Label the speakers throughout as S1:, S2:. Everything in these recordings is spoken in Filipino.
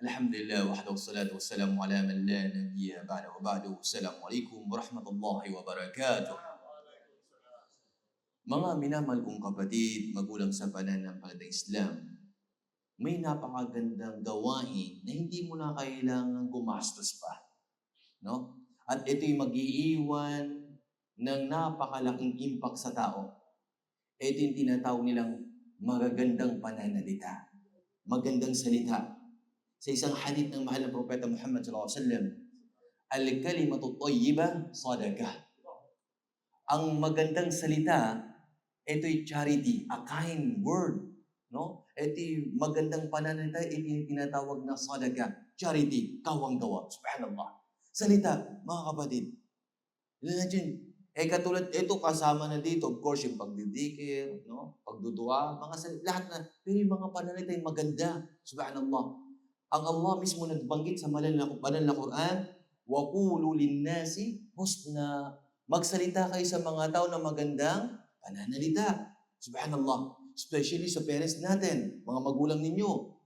S1: Alhamdulillah wahdahu wassalatu wassalamu ala man la nabiyya ba'da wa ba'du. Assalamualaikum warahmatullahi wabarakatuh. Mga minamahal kong kapatid, magulang sa pananampalatayang Islam, may napakagandang gawain na hindi mo na kailangang gumastos pa, no? At ito'y mag-iiwan ng napakalaking impact sa tao. Ito yung tinatawag nilang magagandang pananalita, magandang salita. Sa isang hadith ng mahal na Propeta Muhammad sallallahu alaihi wasallam, al-kalimatu tayyiba sadaqah. Ang magandang salita, ito'y charity, a kind word, no? Ito'y magandang pananalita, ito'y tinatawag na sadaqah, charity, kawang-gawa. Subhanallah. Salita, mga kapatid. Imagine, katulad, ito kasama na dito, of course, yung pagdidikir, no? Pagdudua, mga lahat na. Pero yung mga pananalita yung maganda. Subhanallah. Ang Allah mismo nagbanggit sa banal na Quran, وَقُولُوا لِلنَّاسِ husna. Magsalita kayo sa mga tao na magandang pananalita. Subhanallah. Especially sa parents natin, mga magulang ninyo.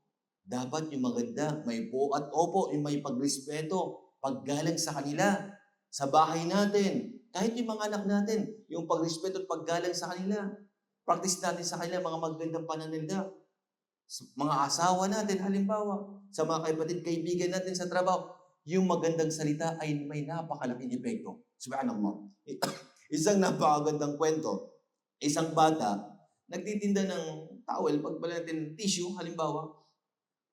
S1: Dapat yung maganda, may po at opo, yung may pagrespeto, paggalang sa kanila, sa bahay natin. Kahit yung mga anak natin, yung pagrespeto at paggalang sa kanila. Practice natin sa kanila mga magandang pananalita. Mga asawa natin, halimbawa, sa mga kaibigan natin sa trabaho, yung magandang salita ay may napakalaking epekto. Subhanallah. Isang napakagandang kwento. Isang bata, nagtitinda ng towel, pagpala natin tissue, halimbawa,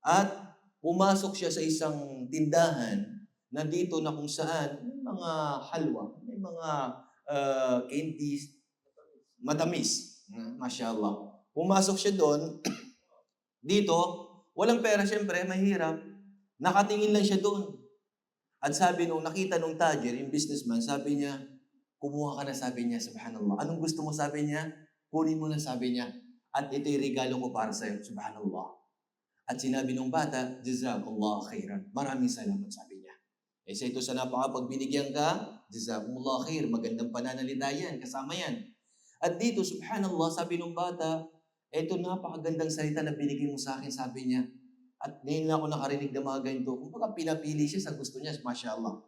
S1: at pumasok siya sa isang tindahan na dito na kung saan may mga halwa, may mga candies, matamis. Mashallah. Pumasok siya doon, dito, walang pera siyempre, mahirap. Nakatingin lang siya doon. At sabi nung nakita nung tajir, yung businessman, sabi niya, kumuha ka na, sabi niya, subhanallah. Anong gusto mo, sabi niya? Kunin mo na, sabi niya. At ito'y regalo ko para sa'yo, subhanallah. At sinabi nung bata, jazakallah khairan. Maraming salamat, sabi niya. Sa ito sa napakapagbinigyan ka, jazakumullah khair. Magandang pananalita yan, kasama yan. At dito, subhanallah, sabi nung bata, eto napakagandang salita na binigay mo sa akin, sabi niya. At ngayon lang ako nakarinig ng mga ganito. Kung baga pinapili siya sa gusto niya, mashallah.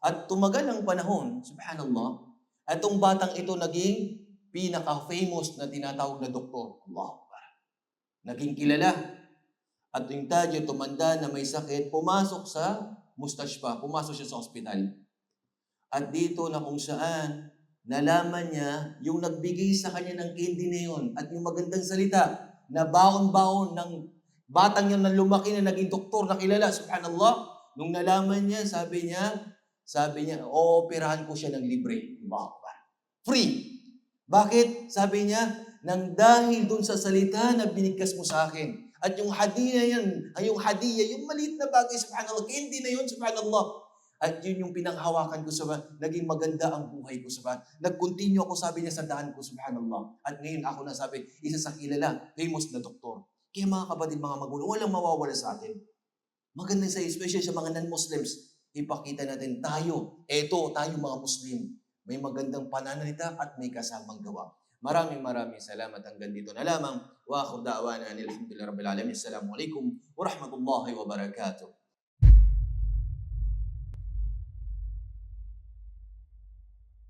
S1: At tumagal ang panahon, subhanallah, atong batang ito naging pinaka-famous na tinatawag na doktor. Allah. Naging kilala. At yung tajir, tumanda na may sakit, pumasok sa mustashfa, pumasok siya sa ospital. At dito na kung saan, nalaman niya yung nagbigay sa kanya ng candy na yun at yung magandang salita na baon-baon ng batang yun na lumaki na naging doktor na kilala, subhanallah. Nung nalaman niya, sabi niya, ooperahan ko siya ng libre. Free. Bakit? Sabi niya, nang dahil dun sa salita na binigkas mo sa akin. At yung hadiya yan, yung maliit na bagay, subhanallah, candy na yun, subhanallah. At yun yung pinanghawakan ko sa naging maganda ang buhay ko sa nag-continue ako, sabi niya, sa daan ko, subhanallah. At ngayon ako na sabi, isa sa kilala, famous na doktor. Kaya mga kapatid, mga magulang, walang mawawala sa atin. Maganda sa especially sa mga non-Muslims, ipakita natin tayo mga Muslim, may magandang pananalita at may kasamang gawa. Maraming salamat hanggang dito na lamang. Wa akhir da'wana alhamdulillahi rabbil alamin. Assalamualaikum warahmatullahi wabarakatuh.